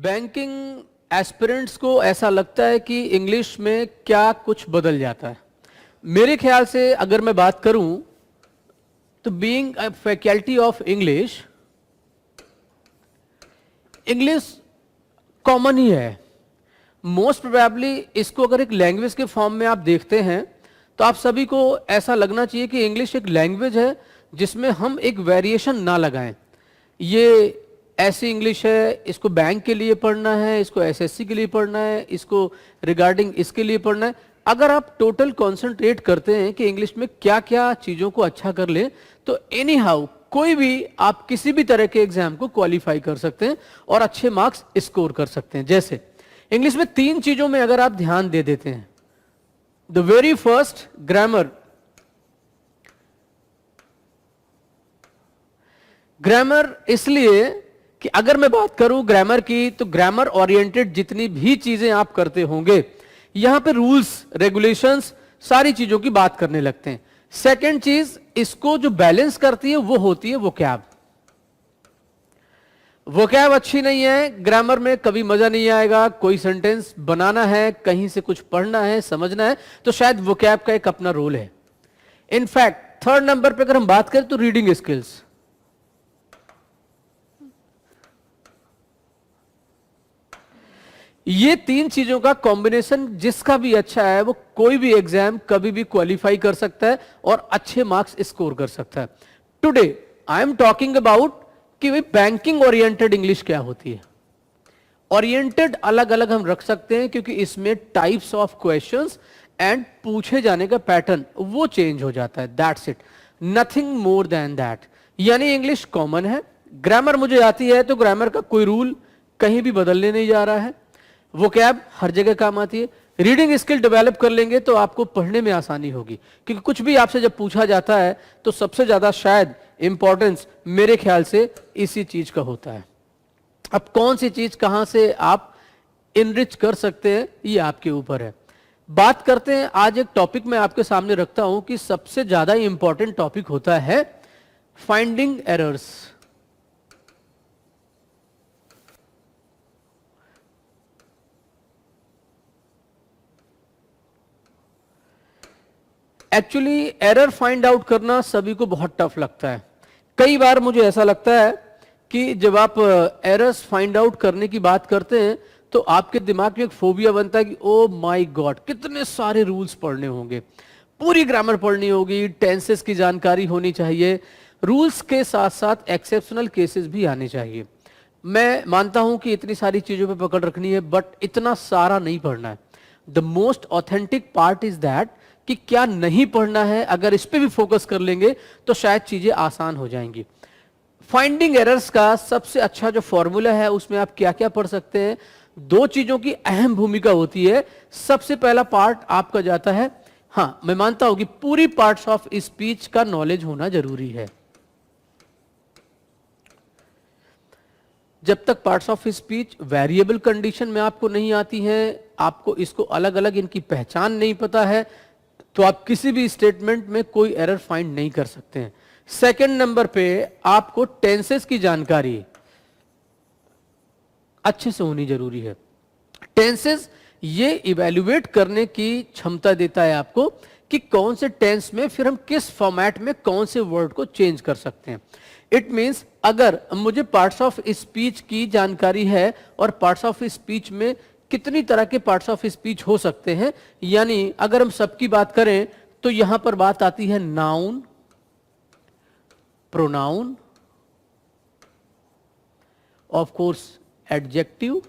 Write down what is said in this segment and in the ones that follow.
Banking aspirants को ऐसा लगता है कि इंग्लिश में क्या कुछ बदल जाता है। मेरे ख्याल से अगर मैं बात करूं तो being a faculty of English, English common ही है। मोस्ट प्रोबेबली इसको अगर एक लैंग्वेज के फॉर्म में आप देखते हैं तो आप सभी को ऐसा लगना चाहिए कि इंग्लिश एक लैंग्वेज है जिसमें हम एक वेरिएशन ना लगाएं। ये ऐसी इंग्लिश है, इसको बैंक के लिए पढ़ना है, इसको एसएससी के लिए पढ़ना है, इसको रिगार्डिंग इसके लिए पढ़ना है। अगर आप टोटल कॉन्सेंट्रेट करते हैं कि इंग्लिश में क्या क्या चीज़ों को अच्छा कर ले तो एनी हाउ कोई भी आप किसी भी तरह के एग्जाम को क्वालिफाई कर सकते हैं और अच्छे मार्क्स स्कोर कर सकते हैं। जैसे इंग्लिश में 3 चीज़ों में अगर आप ध्यान दे देते हैं, the very first grammar. Grammar इसलिए कि अगर मैं बात करूं ग्रामर की तो ग्रामर ओरिएंटेड जितनी भी चीजें आप करते होंगे यहां पे रूल्स रेगुलेशंस सारी चीजों की बात करने लगते हैं। सेकंड चीज इसको जो बैलेंस करती है वो होती है वोकैब। वोकैब अच्छी नहीं है ग्रामर में कभी मजा नहीं आएगा। कोई सेंटेंस बनाना है, कहीं से कुछ पढ़ना है, समझना है तो शायद वोकैब का एक अपना रोल है। इनफैक्ट थर्ड नंबर पे अगर हम बात करें तो रीडिंग स्किल्स। ये 3 चीजों का कॉम्बिनेशन जिसका भी अच्छा है वो कोई भी एग्जाम कभी भी क्वालिफाई कर सकता है और अच्छे मार्क्स स्कोर कर सकता है। Today I am talking about कि भाई बैंकिंग ओरिएंटेड इंग्लिश क्या होती है। ओरिएंटेड अलग अलग हम रख सकते हैं क्योंकि इसमें टाइप्स ऑफ क्वेश्चंस एंड पूछे जाने का पैटर्न वो चेंज हो जाता है। That's it, nothing more than that. यानी इंग्लिश कॉमन है, ग्रामर मुझे आती है तो ग्रामर का कोई रूल कहीं भी बदलने नहीं जा रहा है। वोकैब हर जगह काम आती है। रीडिंग स्किल डेवलप कर लेंगे तो आपको पढ़ने में आसानी होगी क्योंकि कुछ भी आपसे जब पूछा जाता है तो सबसे ज्यादा शायद इंपॉर्टेंस मेरे ख्याल से इसी चीज का होता है। अब कौन सी चीज कहां से आप इनरिच कर सकते हैं ये आपके ऊपर है। बात करते हैं, आज एक टॉपिक मैं आपके सामने रखता हूं कि सबसे ज्यादा इंपॉर्टेंट टॉपिक होता है finding errors. Actually error find out करना सभी को बहुत टफ लगता है। कई बार मुझे ऐसा लगता है कि जब आप एरर्स फाइंड आउट करने की बात करते हैं तो आपके दिमाग में एक फोबिया बनता है कि ओ माय गॉड कितने सारे रूल्स पढ़ने होंगे, पूरी ग्रामर पढ़नी होगी, टेंसेस की जानकारी होनी चाहिए, रूल्स के साथ साथ एक्सेप्शनल केसेस भी आने चाहिए। मैं मानता हूं कि इतनी सारी चीजों पे पकड़ रखनी है बट इतना सारा नहीं पढ़ना है। The most authentic part is that कि क्या नहीं पढ़ना है, अगर इस पे भी फोकस कर लेंगे तो शायद चीजें आसान हो जाएंगी। फाइंडिंग एरर्स का सबसे अच्छा जो फॉर्मूला है उसमें आप क्या क्या पढ़ सकते हैं, 2 चीजों की अहम भूमिका होती है। सबसे पहला पार्ट आपका जाता है, हाँ मैं मानता हूं कि पूरी पार्ट्स ऑफ स्पीच का नॉलेज होना जरूरी है। जब तक parts of speech variable condition में आपको नहीं आती है, आपको इसको अलग अलग इनकी पहचान नहीं पता है तो आप किसी भी स्टेटमेंट में कोई एरर फाइंड नहीं कर सकते हैं। सेकंड नंबर पे आपको टेंसेस की जानकारी अच्छे से होनी जरूरी है। टेंसेस ये इवैल्यूएट करने की क्षमता देता है आपको कि कौन से टेंस में फिर हम किस फॉर्मेट में कौन से वर्ड को चेंज कर सकते हैं। इट मींस अगर मुझे पार्ट्स ऑफ स्पीच की जानकारी है और पार्ट्स ऑफ स्पीच में कितनी तरह के पार्ट्स ऑफ स्पीच हो सकते हैं, यानी अगर हम सबकी बात करें तो यहां पर बात आती है noun, pronoun, of course adjective,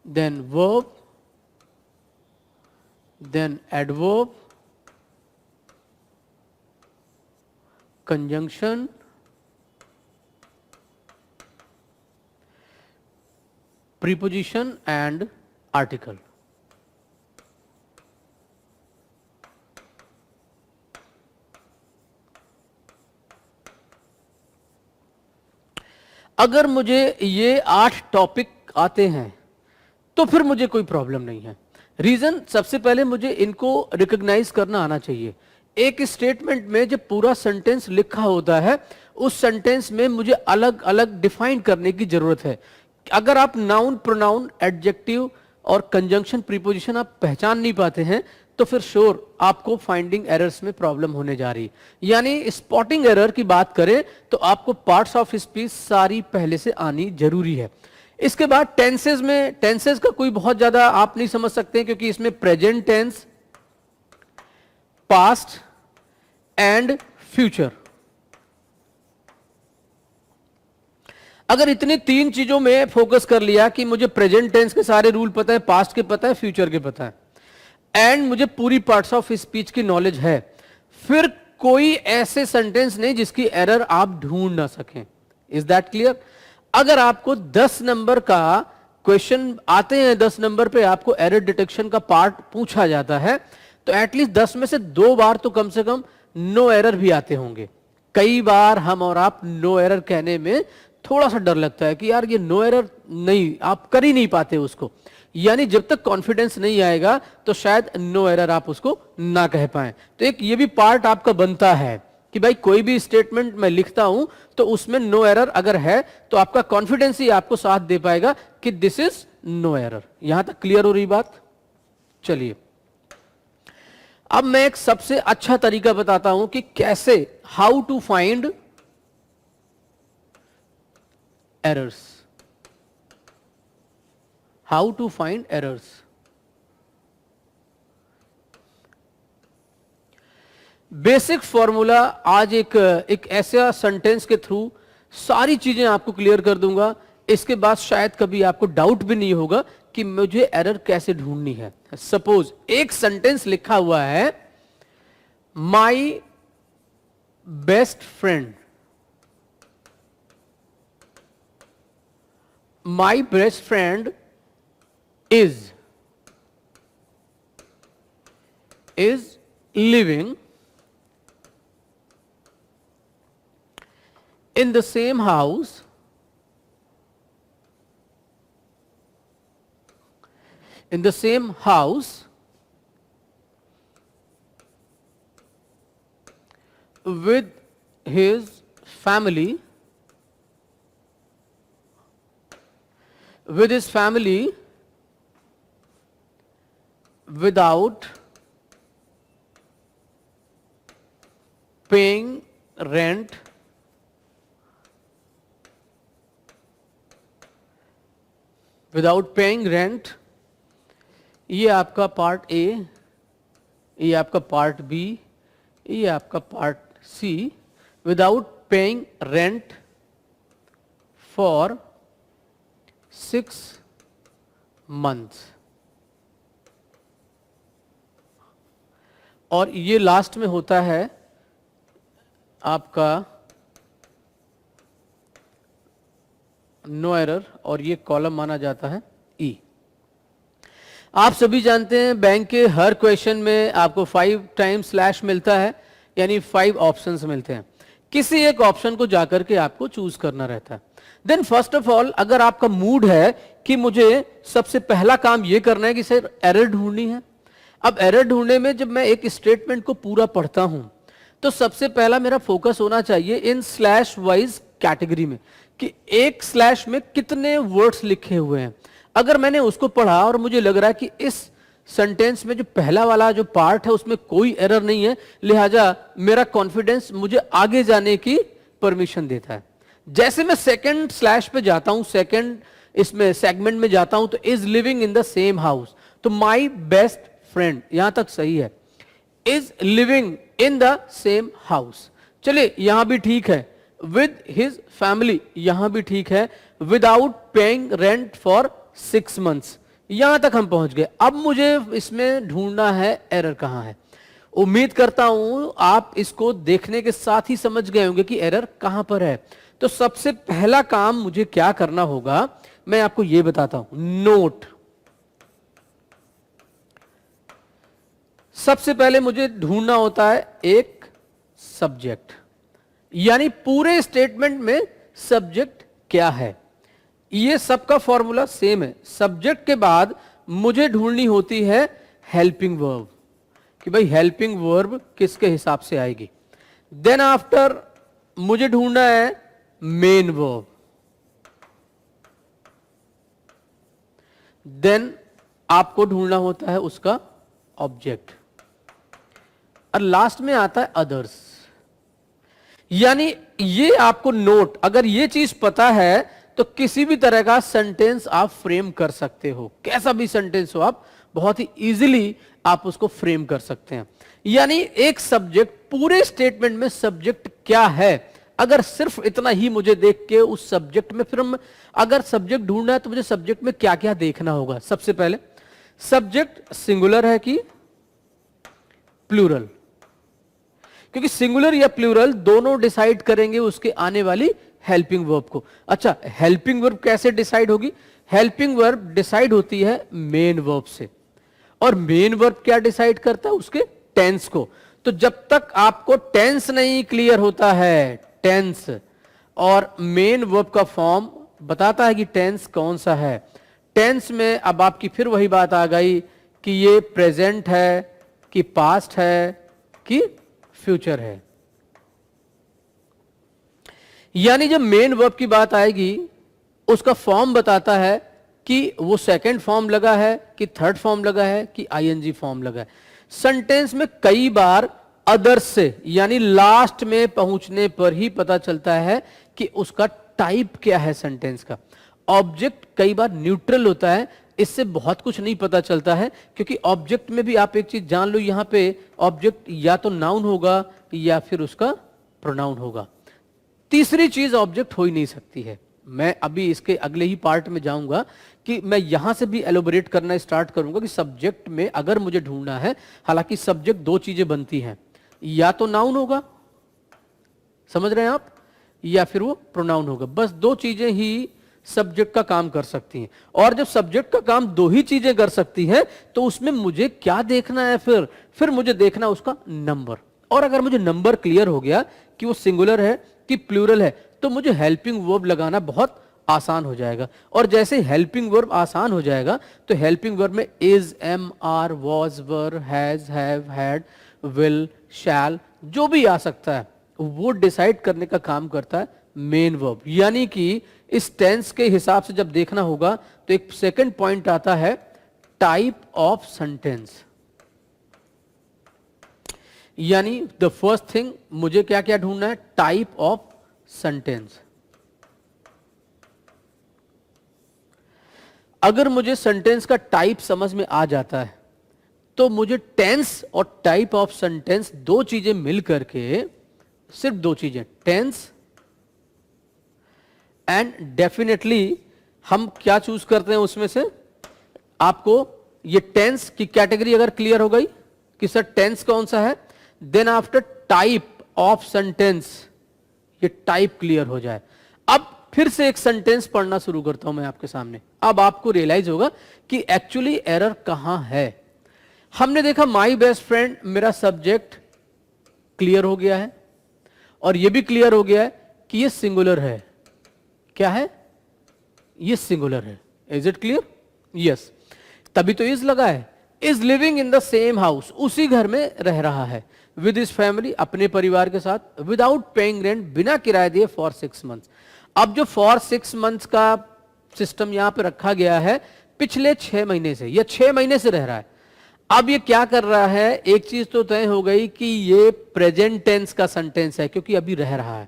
then verb, then adverb, conjunction, preposition and article. अगर मुझे ये 8 टॉपिक आते हैं तो फिर मुझे कोई प्रॉब्लम नहीं है। रीजन, सबसे पहले मुझे इनको रिकॉग्नाइज करना आना चाहिए। एक स्टेटमेंट में जब पूरा सेंटेंस लिखा होता है उस सेंटेंस में मुझे अलग अलग डिफाइन करने की जरूरत है। अगर आप नाउन, प्रोनाउन, एडजेक्टिव और कंजंक्शन, प्रीपोजिशन आप पहचान नहीं पाते हैं तो फिर श्योर आपको फाइंडिंग एरर्स में प्रॉब्लम होने जा रही है। यानी स्पॉटिंग एरर की बात करें तो आपको पार्ट्स ऑफ स्पीच सारी पहले से आनी जरूरी है। इसके बाद टेंसेस में, टेंसेस का कोई बहुत ज्यादा आप नहीं समझ सकते क्योंकि इसमें present tense, past and future, अगर इतने तीन चीजों में फोकस कर लिया कि मुझे प्रेजेंट टेंस के सारे रूल पता है, पास्ट के पता है, फ्यूचर के पता है, एंड मुझे पूरी पार्ट्स ऑफ स्पीच की नॉलेज है, फिर कोई ऐसे सेंटेंस नहीं जिसकी एरर आप ढूंढ ना सकें। Is that clear? अगर आपको 10 नंबर का क्वेश्चन आते हैं, 10 नंबर पे आपको एरर डिटेक्शन का पार्ट पूछा जाता है, तो एटलीस्ट 10 में से 2 बार तो कम से कम नो एरर भी आते होंगे। कई बार हम और आप नो एरर कहने में थोड़ा सा डर लगता है कि यार ये नो एरर नहीं, आप कर ही नहीं पाते उसको। यानी जब तक कॉन्फिडेंस नहीं आएगा तो शायद नो एरर आप उसको ना कह पाए। तो एक ये भी पार्ट आपका बनता है कि भाई कोई भी स्टेटमेंट मैं लिखता हूं तो उसमें नो एरर अगर है तो आपका कॉन्फिडेंस ही आपको साथ दे पाएगा कि दिस इज नो एरर। यहां तक क्लियर हो रही बात? चलिए अब मैं एक सबसे अच्छा तरीका बताता हूं कि कैसे, how to find errors, how to find errors. Basic formula आज एक ऐसा सेंटेंस के थ्रू सारी चीजें आपको क्लियर कर दूंगा। इसके बाद शायद कभी आपको डाउट भी नहीं होगा कि मुझे एरर कैसे ढूंढनी है। सपोज एक सेंटेंस लिखा हुआ है, माई best friend, my best friend is living in the same house with his family without paying rent ये आपका पार्ट ए, ये आपका पार्ट बी, ये आपका part C. Without paying rent for 6 months, और ये लास्ट में होता है आपका नो एरर, और ये कॉलम माना जाता है ई। आप सभी जानते हैं बैंक के हर क्वेश्चन में आपको 5 टाइम्स स्लैश मिलता है, यानी 5 ऑप्शंस मिलते हैं। किसी एक ऑप्शन को जाकर के आपको चूज करना रहता है। देन फर्स्ट ऑफ ऑल, अगर आपका मूड है कि मुझे सबसे पहला काम यह करना है कि सर एरर ढूंढनी है, अब एरर ढूंढने में जब मैं एक स्टेटमेंट को पूरा पढ़ता हूं तो सबसे पहला मेरा फोकस होना चाहिए इन स्लैश वाइज कैटेगरी में कि एक स्लैश में कितने वर्ड्स लिखे हुए हैं। अगर मैंने उसको पढ़ा और मुझे लग रहा है कि इस सेंटेंस में जो पहला वाला जो पार्ट है उसमें कोई एरर नहीं है, लिहाजा मेरा कॉन्फिडेंस मुझे आगे जाने की परमिशन देता है। जैसे मैं सेकंड स्लैश पे जाता हूं, सेकंड इसमें सेगमेंट में जाता हूं, तो is living in the same house, तो माई बेस्ट फ्रेंड, यहां तक सही है, is living in the same house. चलिए यहां भी ठीक है, विद हिज फैमिली, यहां भी ठीक है, without paying rent for 6 months, यहां तक हम पहुंच गए। अब मुझे इसमें ढूंढना है एरर कहां है। उम्मीद करता हूं आप इसको देखने के साथ ही समझ गए होंगे कि एरर कहां पर है। तो सबसे पहला काम मुझे क्या करना होगा, मैं आपको यह बताता हूं। नोट, सबसे पहले मुझे ढूंढना होता है एक सब्जेक्ट, यानी पूरे स्टेटमेंट में सब्जेक्ट क्या है। ये सबका फॉर्मूला सेम है। सब्जेक्ट के बाद मुझे ढूंढनी होती है हेल्पिंग वर्ब, कि भाई हेल्पिंग वर्ब किसके हिसाब से आएगी। देन आफ्टर मुझे ढूंढना है मेन वर्ब, देन आपको ढूंढना होता है उसका ऑब्जेक्ट, और लास्ट में आता है अदर्स। यानी ये आपको नोट, अगर ये चीज पता है तो किसी भी तरह का सेंटेंस आप फ्रेम कर सकते हो, कैसा भी सेंटेंस हो आप बहुत ही इजीली आप उसको फ्रेम कर सकते हैं। यानी एक सब्जेक्ट, पूरे स्टेटमेंट में सब्जेक्ट क्या है, अगर सिर्फ इतना ही मुझे देख के उस सब्जेक्ट में, फिर अगर सब्जेक्ट ढूंढना है तो मुझे सब्जेक्ट में क्या क्या देखना होगा। सबसे पहले सब्जेक्ट सिंगुलर है कि प्लूरल, क्योंकि सिंगुलर या प्लूरल दोनों डिसाइड करेंगे उसके आने वाली हेल्पिंग वर्ब को। अच्छा, हेल्पिंग वर्ब कैसे डिसाइड होगी? हेल्पिंग वर्ब डिसाइड होती है मेन वर्ब से, और मेन वर्ब क्या डिसाइड करता है? उसके टेंस को। तो जब तक आपको टेंस नहीं क्लियर होता है, टेंस और मेन वर्ब का फॉर्म बताता है कि टेंस कौन सा है। टेंस में अब आपकी फिर वही बात आ गई कि ये प्रेजेंट है कि पास्ट है कि फ्यूचर है। यानी जब मेन वर्ब की बात आएगी, उसका फॉर्म बताता है कि वो सेकंड फॉर्म लगा है कि थर्ड फॉर्म लगा है कि आईएनजी फॉर्म लगा है। सेंटेंस में कई बार अदर्स से, यानी लास्ट में पहुंचने पर ही पता चलता है कि उसका टाइप क्या है सेंटेंस का। ऑब्जेक्ट कई बार न्यूट्रल होता है, इससे बहुत कुछ नहीं पता चलता है, क्योंकि ऑब्जेक्ट में भी आप एक चीज जान लो, यहां पे ऑब्जेक्ट या तो नाउन होगा या फिर उसका प्रोनाउन होगा। तीसरी चीज ऑब्जेक्ट हो ही नहीं सकती है। मैं अभी इसके अगले ही पार्ट में जाऊंगा कि मैं यहां से भी एलोबरेट करना स्टार्ट करूंगा कि सब्जेक्ट में अगर मुझे ढूंढना है, हालांकि सब्जेक्ट दो चीजें बनती हैं, या तो नाउन होगा, समझ रहे हैं आप, या फिर वो प्रोनाउन होगा। बस दो चीजें ही सब्जेक्ट का काम कर सकती हैं। और जब सब्जेक्ट का काम दो ही चीजें कर सकती हैं तो उसमें मुझे क्या देखना है? फिर मुझे देखना उसका नंबर। और अगर मुझे नंबर क्लियर हो गया कि वो सिंगुलर है कि प्लूरल है, तो मुझे हेल्पिंग वर्ब लगाना बहुत आसान हो जाएगा। और जैसे हेल्पिंग वर्ब आसान हो जाएगा तो हेल्पिंग वर्ब में is, am, are, was, were, has, have, had, will, shall जो भी आ सकता है वो डिसाइड करने का काम करता है मेन वर्ब। यानी कि इस टेंस के हिसाब से जब देखना होगा तो एक सेकंड पॉइंट आता है टाइप ऑफ सेंटेंस। यानी द फर्स्ट थिंग मुझे क्या क्या ढूंढना है? Type of sentence. अगर मुझे सेंटेंस का टाइप समझ में आ जाता है तो मुझे टेंस और टाइप ऑफ सेंटेंस दो चीजें मिल करके, सिर्फ दो चीजें, टेंस एंड डेफिनेटली हम क्या चूज करते हैं उसमें से? आपको ये टेंस की कैटेगरी अगर क्लियर हो गई कि सर टेंस कौन सा है, then after type of sentence ये टाइप क्लियर हो जाए। अब फिर से एक सेंटेंस पढ़ना शुरू करता हूं मैं आपके सामने। अब आपको रियलाइज होगा कि एक्चुअली एरर कहां है। हमने देखा माई बेस्ट फ्रेंड, मेरा सब्जेक्ट क्लियर हो गया है और यह भी क्लियर हो गया है कि यह सिंगुलर है। क्या है? ये सिंगुलर है। Is it clear? यस। तभी तो इज लगा है। Is living in the same house, उसी घर में रह रहा है, विद हिज फैमिली, अपने परिवार के साथ, विदाउट पेइंग रेंट, बिना किराया दिए, फॉर 6 months। अब जो फॉर 6 months का सिस्टम यहां पे रखा गया है, पिछले 6 महीने से, या 6 महीने से रह रहा है। अब ये क्या कर रहा है? एक चीज तो तय हो गई कि ये प्रेजेंट टेंस का सेंटेंस है, क्योंकि अभी रह रहा है,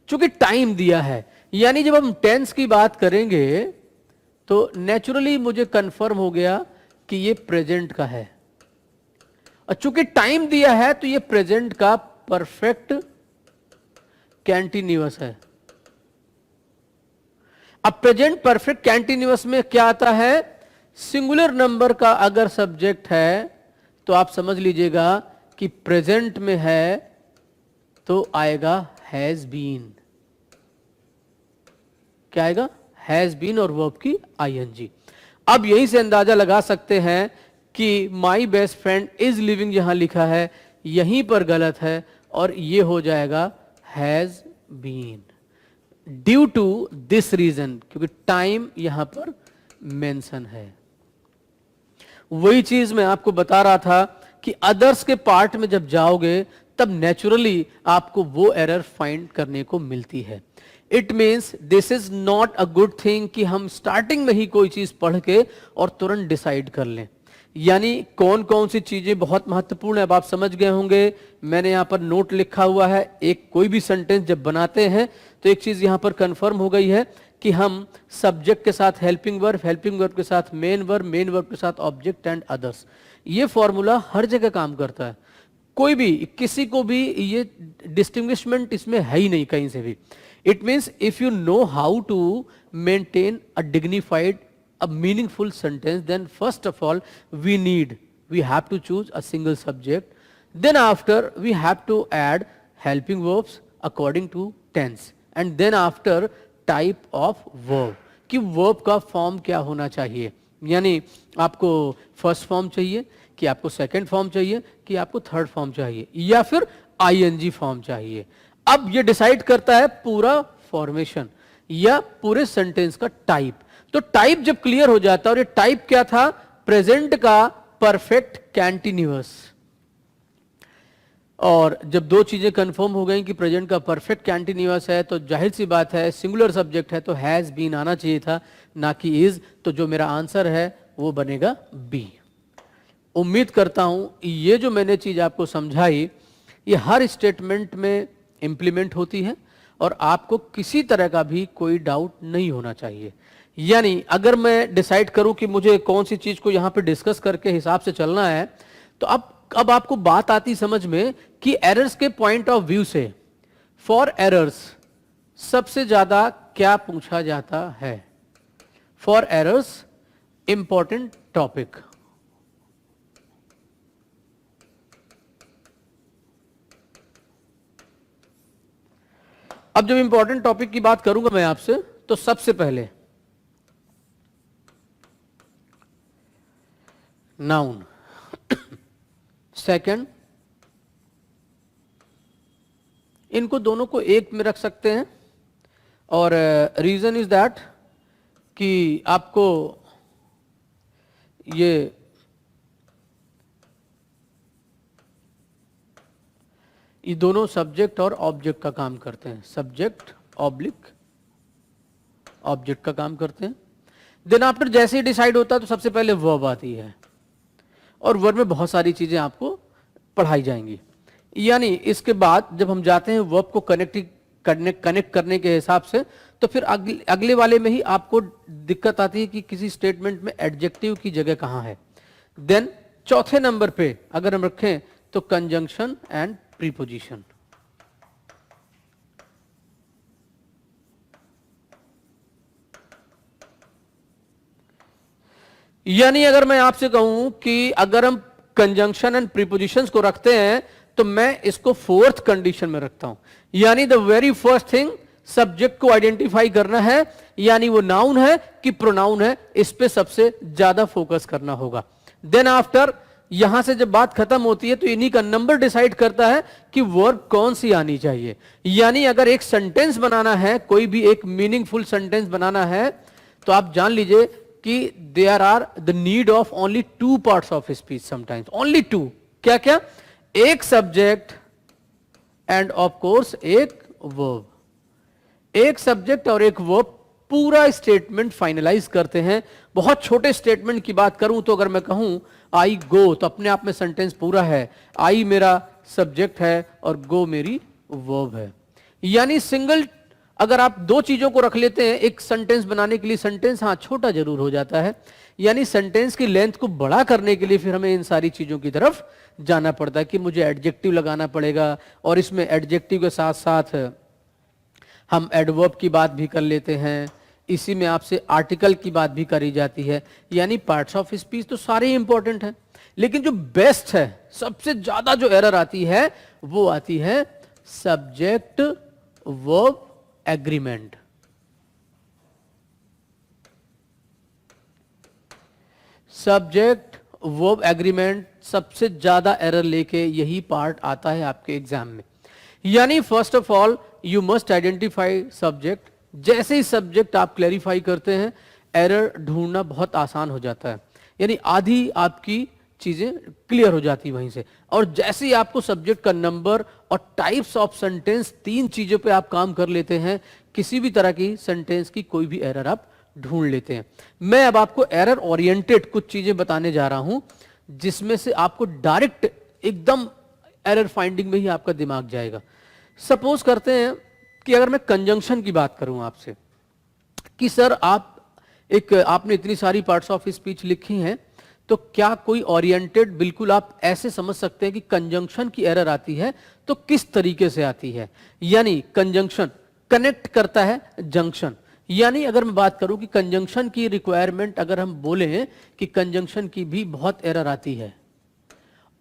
चूंकि टाइम दिया है। यानी जब हम टेंस की बात करेंगे तो नेचुरली मुझे कंफर्म हो गया कि ये प्रेजेंट का है, और चूंकि टाइम दिया है तो ये प्रेजेंट का परफेक्ट कैंटिन्यूअस है। अब प्रेजेंट परफेक्ट कैंटिन्यूअस में क्या आता है? सिंगुलर नंबर का अगर सब्जेक्ट है तो आप समझ लीजिएगा कि प्रेजेंट में है तो आएगा हैज बीन। क्या आएगा? हैज बीन और वर्ब की आईएनजी। अब यही से अंदाजा लगा सकते हैं कि my best friend is living जहां लिखा है यहीं पर गलत है, और ये हो जाएगा has been due to this reason, क्योंकि टाइम यहां पर मेंशन है। वही चीज मैं आपको बता रहा था कि अदर्स के पार्ट में जब जाओगे तब नेचुरली आपको वो एरर फाइंड करने को मिलती है। It means this is not a good thing कि हम स्टार्टिंग में ही कोई चीज पढ़ के और तुरंत डिसाइड कर लें। यानी कौन कौन सी चीजें बहुत महत्वपूर्ण है अब आप समझ गए होंगे। मैंने यहां पर नोट लिखा हुआ है। एक कोई भी सेंटेंस जब बनाते हैं तो एक चीज यहां पर कंफर्म हो गई है कि हम सब्जेक्ट के साथ हेल्पिंग वर्ब के साथ मेन वर्ब के साथ ऑब्जेक्ट एंड अदर्स, ये फॉर्मूला हर जगह काम करता है। कोई भी किसी को भी ये डिस्टिंग्विशमेंट इसमें है ही नहीं कहीं से भी। It means if you know how to maintain a dignified a meaningful sentence, then first of all we have to choose a single subject, then after we have to add helping verbs according to tense, and then after type of verb कि verb का form क्या होना चाहिए। यानी आपको first form चाहिए कि आपको सेकंड फॉर्म चाहिए कि आपको थर्ड फॉर्म चाहिए या फिर आईएनजी फॉर्म चाहिए। अब ये डिसाइड करता है पूरा फॉर्मेशन या पूरे सेंटेंस का टाइप। तो टाइप जब क्लियर हो जाता है, और ये टाइप क्या था, प्रेजेंट का परफेक्ट कैंटिन्यूअस। और जब दो चीजें कंफर्म हो गई कि प्रेजेंट का परफेक्ट कैंटिन्यूअस है तो जाहिर सी बात है सिंगुलर सब्जेक्ट है तो हैज बीन आना चाहिए था, ना कि इज। तो जो मेरा आंसर है वो बनेगा बी। उम्मीद करता हूं ये जो मैंने चीज आपको समझाई ये हर स्टेटमेंट में इंप्लीमेंट होती है और आपको किसी तरह का भी कोई डाउट नहीं होना चाहिए। यानी अगर मैं डिसाइड करूं कि मुझे कौन सी चीज को यहां पे डिस्कस करके हिसाब से चलना है, तो अब आपको बात आती समझ में कि एरर्स के पॉइंट ऑफ व्यू से फॉर एरर्स सबसे ज्यादा क्या पूछा जाता है। For errors important topic. अब जब इंपॉर्टेंट टॉपिक की बात करूंगा मैं आपसे, तो सबसे पहले नाउन, सेकंड, इनको दोनों को एक में रख सकते हैं। और रीजन इज दैट कि आपको ये दोनों सब्जेक्ट और ऑब्जेक्ट का काम करते हैं। सब्जेक्ट ऑब्लिक ऑब्जेक्ट का काम करते हैं। देन आफ्टर जैसे ही डिसाइड होता है तो सबसे पहले वर्ब आती है और वर्ब में बहुत सारी चीजें आपको पढ़ाई जाएंगी। यानी इसके बाद जब हम जाते हैं वर्ब को कनेक्ट करने के हिसाब से, तो फिर अगले वाले में ही आपको दिक्कत आती है कि किसी स्टेटमेंट में एडजेक्टिव की जगह कहां है। देन चौथे नंबर पे अगर हम रखें तो कंजंक्शन एंड प्रीपोजिशन। यानी अगर मैं आपसे कहूं कि अगर हम कंजंक्शन एंड प्रीपोजिशंस को रखते हैं तो मैं इसको फोर्थ कंडीशन में रखता हूं। यानी the very first thing subject को आइडेंटिफाई करना है, यानी वो नाउन है कि प्रोनाउन है, इस पे सबसे ज्यादा फोकस करना होगा। देन आफ्टर यहां से जब बात खत्म होती है तो इन्हीं का नंबर डिसाइड करता है कि वर्ब कौन सी आनी चाहिए। यानी अगर एक सेंटेंस बनाना है, कोई भी एक मीनिंगफुल सेंटेंस बनाना है, तो आप जान लीजिए कि there are the need of only two parts of speech sometimes, only two. क्या क्या? एक सब्जेक्ट एंड ऑफ कोर्स एक वर्ब। एक सब्जेक्ट और एक वर्ब पूरा स्टेटमेंट फाइनलाइज करते हैं। बहुत छोटे स्टेटमेंट की बात करूं तो अगर मैं कहूं आई गो, तो अपने आप में सेंटेंस पूरा है। आई मेरा सब्जेक्ट है और गो मेरी वर्ब है। यानी सिंगल अगर आप दो चीजों को रख लेते हैं एक सेंटेंस बनाने के लिए, सेंटेंस हाँ छोटा जरूर हो जाता है। यानी सेंटेंस की लेंथ को बड़ा करने के लिए फिर हमें इन सारी चीजों की तरफ जाना पड़ता है कि मुझे एडजेक्टिव लगाना पड़ेगा, और इसमें एडजेक्टिव के साथ साथ हम एडवर्ब की बात भी कर लेते हैं। इसी में आपसे आर्टिकल की बात भी करी जाती है। यानी पार्ट्स ऑफ स्पीच तो सारे इंपॉर्टेंट हैं, लेकिन जो बेस्ट है, सबसे ज्यादा जो एरर आती है वो आती है subject verb agreement. Subject verb agreement सबसे ज्यादा एरर लेके यही पार्ट आता है आपके एग्जाम में। यानी first of all you must identify subject. जैसे ही सब्जेक्ट आप क्लैरिफाई करते हैं, एरर ढूंढना बहुत आसान हो जाता है। यानी आधी आपकी चीजें क्लियर हो जाती वहीं से। और जैसे ही आपको सब्जेक्ट का नंबर और टाइप्स ऑफ सेंटेंस, तीन चीजों पे आप काम कर लेते हैं, किसी भी तरह की सेंटेंस की कोई भी एरर आप ढूंढ लेते हैं। मैं अब आपको एरर ओरिएंटेड कुछ चीजें बताने जा रहा हूं, जिसमें से आपको डायरेक्ट एकदम एरर फाइंडिंग में ही आपका दिमाग जाएगा। सपोज करते हैं कि अगर मैं कंजंक्शन की बात करूं आपसे, कि सर आपने इतनी सारी पार्ट्स ऑफ स्पीच लिखी हैं, तो क्या कोई ओरिएंटेड बिल्कुल आप ऐसे समझ सकते हैं कि कंजंक्शन की एरर आती है तो किस तरीके से आती है। यानी कंजंक्शन कनेक्ट करता है जंक्शन। यानी अगर मैं बात करूं कि कंजंक्शन की रिक्वायरमेंट, अगर हम बोले कि कंजंक्शन की भी बहुत एरर आती है,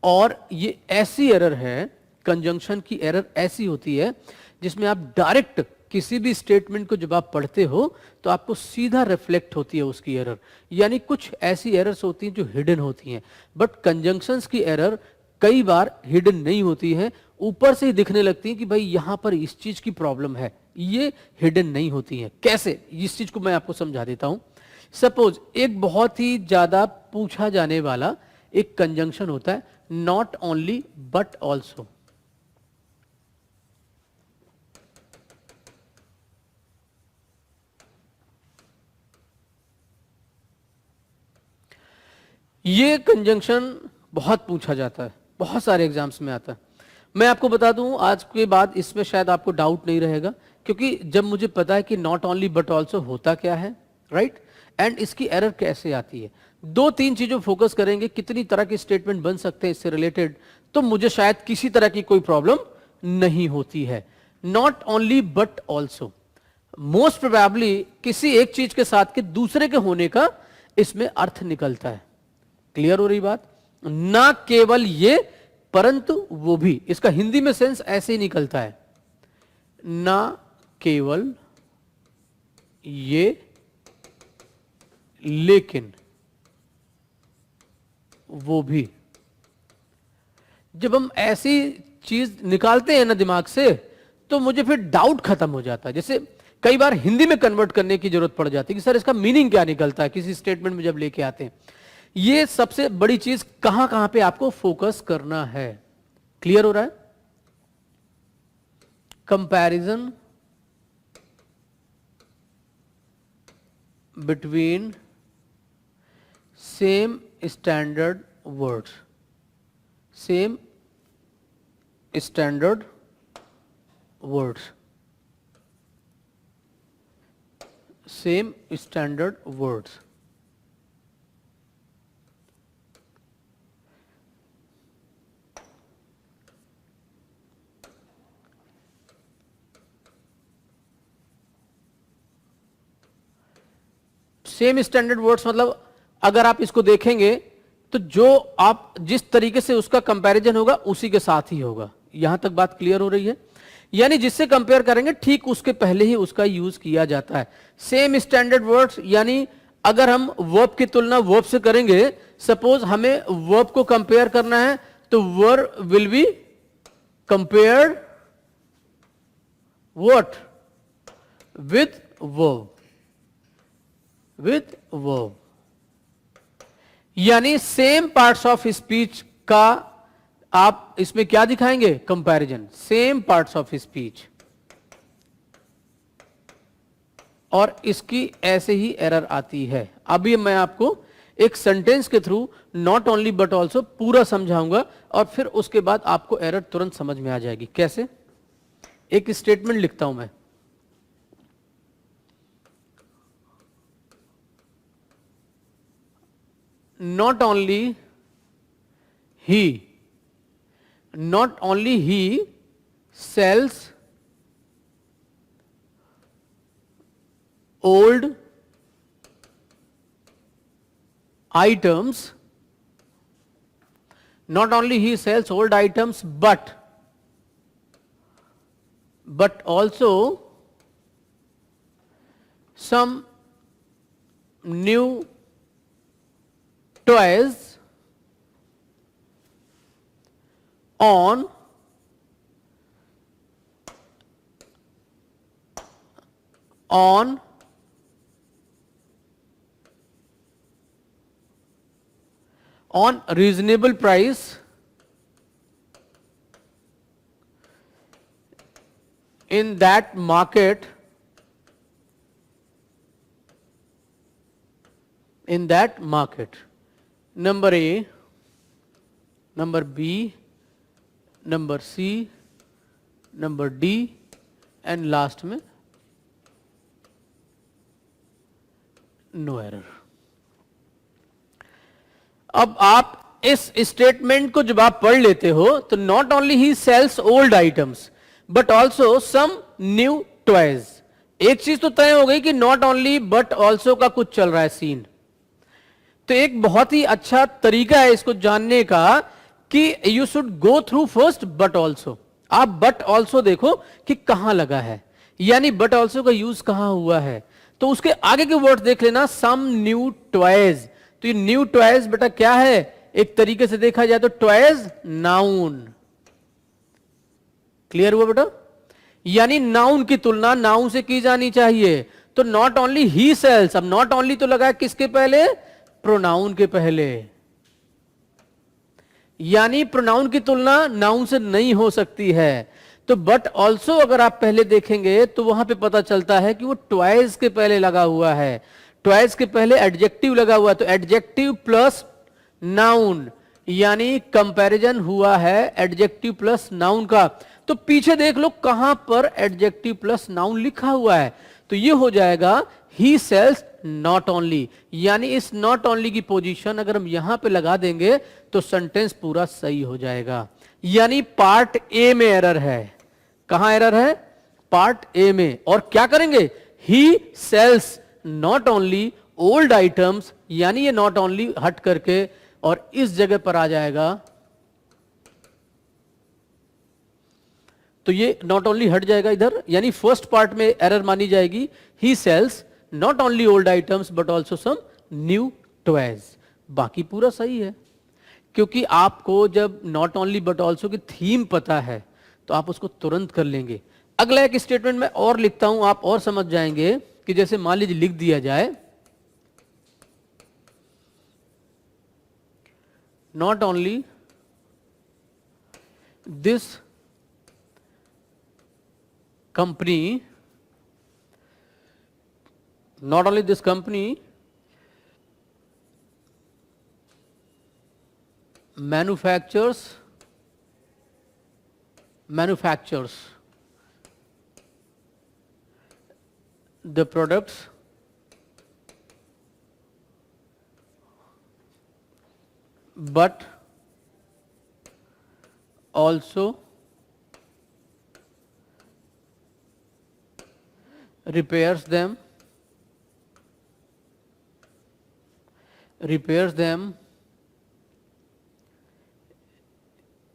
और ये ऐसी एरर है, कंजंक्शन की एरर ऐसी होती है जिसमें आप डायरेक्ट किसी भी स्टेटमेंट को जब आप पढ़ते हो तो आपको सीधा रिफ्लेक्ट होती है उसकी एरर। यानी कुछ ऐसी एरर्स होती हैं जो हिडन होती हैं, बट कंजंक्शंस की एरर कई बार हिडन नहीं होती है, ऊपर से ही दिखने लगती है कि भाई यहां पर इस चीज की प्रॉब्लम है, ये हिडन नहीं होती है। कैसे, इस चीज को मैं आपको समझा देता हूं। सपोज एक बहुत ही ज्यादा पूछा जाने वाला एक कंजंक्शन होता है, नॉट ओनली बट ऑल्सो। ये कंजंक्शन बहुत पूछा जाता है, बहुत सारे एग्जाम्स में आता है। मैं आपको बता दूं, आज के बाद इसमें शायद आपको डाउट नहीं रहेगा, क्योंकि जब मुझे पता है कि नॉट ओनली बट ऑल्सो होता क्या है, राइट, एंड इसकी एरर कैसे आती है, दो तीन चीजों फोकस करेंगे, कितनी तरह के स्टेटमेंट बन सकते हैं इससे रिलेटेड, तो मुझे शायद किसी तरह की कोई प्रॉब्लम नहीं होती है। Not only but also, most probably किसी एक चीज के साथ के दूसरे के होने का इसमें अर्थ निकलता है। क्लियर हो रही बात? ना केवल ये परंतु वो भी, इसका हिंदी में सेंस ऐसे ही निकलता है, ना केवल ये लेकिन वो भी। जब हम ऐसी चीज निकालते हैं ना दिमाग से, तो मुझे फिर डाउट खत्म हो जाता है। जैसे कई बार हिंदी में कन्वर्ट करने की जरूरत पड़ जाती है कि सर इसका मीनिंग क्या निकलता है किसी स्टेटमेंट में जब लेके आते हैं। ये सबसे बड़ी चीज कहां कहां पे आपको फोकस करना है। क्लियर हो रहा है? Comparison between same standard words, same standard words, same standard words. Same standard words मतलब अगर आप इसको देखेंगे तो जो आप जिस तरीके से उसका कंपैरिजन होगा उसी के साथ ही होगा। यहां तक बात क्लियर हो रही है? यानी जिससे कंपेयर करेंगे ठीक उसके पहले ही उसका यूज किया जाता है। सेम स्टैंडर्ड वर्ड्स यानी अगर हम वर्ब की तुलना वर्ब से करेंगे, सपोज हमें वर्ब को कंपेयर करना है, तो verb will be compared what with verb, with verb. यानी सेम पार्ट्स ऑफ स्पीच का आप इसमें क्या दिखाएंगे? Comparison, same parts of speech. और इसकी ऐसे ही एरर आती है। अभी मैं आपको एक सेंटेंस के through not only but also पूरा समझाऊंगा, और फिर उसके बाद आपको एरर तुरंत समझ में आ जाएगी। कैसे? एक स्टेटमेंट लिखता हूं मैं, not only he sells old items, not only he sells old items, but also some new toys on on reasonable price in that market, in that market. Number A, number B, number C, number D and last में no error. अब आप इस statement को जब आप पढ़ लेते हो तो नॉट ओनली ही sells old items but also some new toys. एक चीज तो तय हो गई कि नॉट ओनली बट ऑल्सो का कुछ चल रहा है सीन. तो एक बहुत ही अच्छा तरीका है इसको जानने का कि you should go through first but also. आप बट ऑल्सो देखो कि कहां लगा है, यानी बट ऑल्सो का यूज कहां हुआ है. तो उसके आगे के वर्ड देख लेना, सम न्यू टॉयज. तो ये न्यू टॉयज बेटा क्या है, एक तरीके से देखा जाए तो टॉयज नाउन. क्लियर हुआ बेटा? यानी नाउन की तुलना नाउन से की जानी चाहिए. तो नॉट ओनली ही सेल्स, अब नॉट ओनली तो लगा है किसके पहले, प्रोनाउन के पहले. यानी प्रोनाउन की तुलना नाउन से नहीं हो सकती है. तो बट ऑल्सो अगर आप पहले देखेंगे तो वहां पे पता चलता है कि वो ट्वाइस के पहले लगा हुआ है. ट्वाइस के पहले एडजेक्टिव लगा हुआ है. तो एडजेक्टिव प्लस नाउन, यानी कंपैरिजन हुआ है एडजेक्टिव प्लस नाउन का. तो पीछे देख लो कहां पर एडजेक्टिव प्लस नाउन लिखा हुआ है. तो ये हो जाएगा ही सेल्स नॉट ओनली. यानी इस नॉट ओनली की पोजीशन अगर हम यहां पे लगा देंगे तो सेंटेंस पूरा सही हो जाएगा. यानी पार्ट ए में एरर है. कहां एरर है, पार्ट ए में. और क्या करेंगे, he sells not only old items, यानी ये नॉट ओनली हट करके और इस जगह पर आ जाएगा. तो ये नॉट ओनली हट जाएगा इधर, यानी फर्स्ट पार्ट में एरर मानी जाएगी. He sells not only old items but also some new toys. बाकी पूरा सही है, क्योंकि आपको जब नॉट ओनली बट ऑल्सो की थीम पता है तो आप उसको तुरंत कर लेंगे. अगला एक स्टेटमेंट में और लिखता हूं, आप और समझ जाएंगे कि जैसे मान लीजिए लिख दिया जाए not only this company, not only this company manufactures the products but also repairs them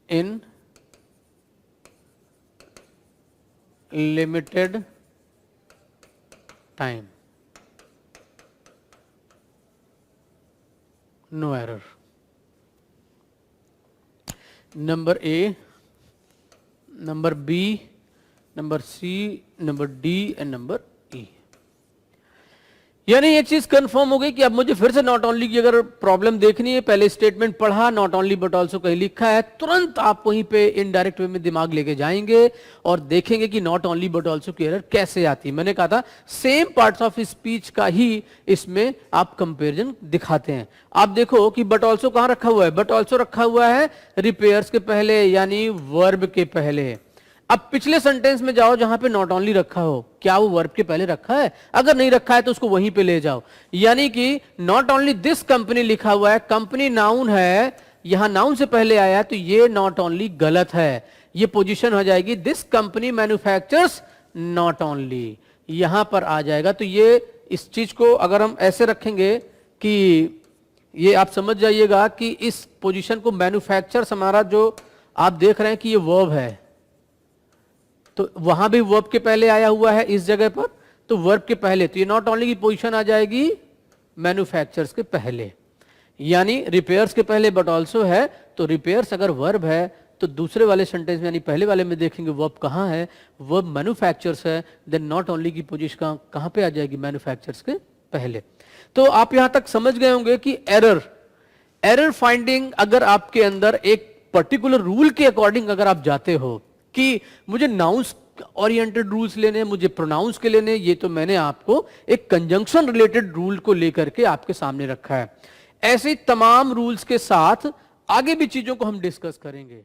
in limited time. No error. Number A, number B, number C, number D and number E. यानी ये चीज confirm हो गई कि अब मुझे फिर से नॉट ओनली की अगर प्रॉब्लम देखनी है, पहले स्टेटमेंट पढ़ा, नॉट ओनली बट ऑल्सो कहीं लिखा है, तुरंत आप वहीं पे इनडायरेक्ट वे में दिमाग लेके जाएंगे और देखेंगे कि नॉट ओनली बट ऑल्सो की एरर कैसे आती है. मैंने कहा था सेम पार्ट्स ऑफ स्पीच का ही इसमें आप कंपेरिजन दिखाते हैं. आप देखो कि बट ऑल्सो कहां रखा हुआ है, बट ऑल्सो रखा हुआ है रिपेयर्स के पहले, यानी वर्ब के पहले. अब पिछले सेंटेंस में जाओ जहां पे नॉट ओनली रखा हो, क्या वो वर्ब के पहले रखा है? अगर नहीं रखा है तो उसको वहीं पे ले जाओ. यानी कि नॉट ओनली दिस कंपनी लिखा हुआ है, कंपनी नाउन है, यहां नाउन से पहले आया, तो ये नॉट ओनली गलत है. ये पोजीशन हो जाएगी this company manufactures not only, यहां पर आ जाएगा. तो ये इस चीज को अगर हम ऐसे रखेंगे कि ये आप समझ जाइएगा कि इस पोजीशन को मैन्युफैक्चर्स हमारा जो आप देख रहे हैं कि ये वर्ब है, तो वहां भी वर्ब के पहले आया हुआ है इस जगह पर, तो वर्ब के पहले, तो ये नॉट ओनली की पोजीशन आ जाएगी मैन्युफैक्चर्स के पहले. यानी रिपेयर्स के पहले बट ऑल्सो है, तो रिपेयर्स अगर वर्ब है तो दूसरे वाले सेंटेंस में यानी पहले वाले में देखेंगे वर्ब कहां है, वर्ब मैन्युफैक्चर्स है, देन नॉट ओनली की पोजीशन कहां पे आ जाएगी, मैन्युफैक्चर्स के पहले. तो आप यहां तक समझ गए होंगे कि एरर एरर फाइंडिंग, अगर आपके अंदर एक पर्टिकुलर रूल के अकॉर्डिंग अगर आप जाते हो कि मुझे नाउंस ओरिएंटेड रूल्स लेने हैं, मुझे प्रोनाउंस के लेने, ये तो मैंने आपको एक कंजंक्शन रिलेटेड रूल को लेकर के आपके सामने रखा है। ऐसे तमाम रूल्स के साथ आगे भी चीजों को हम डिस्कस करेंगे।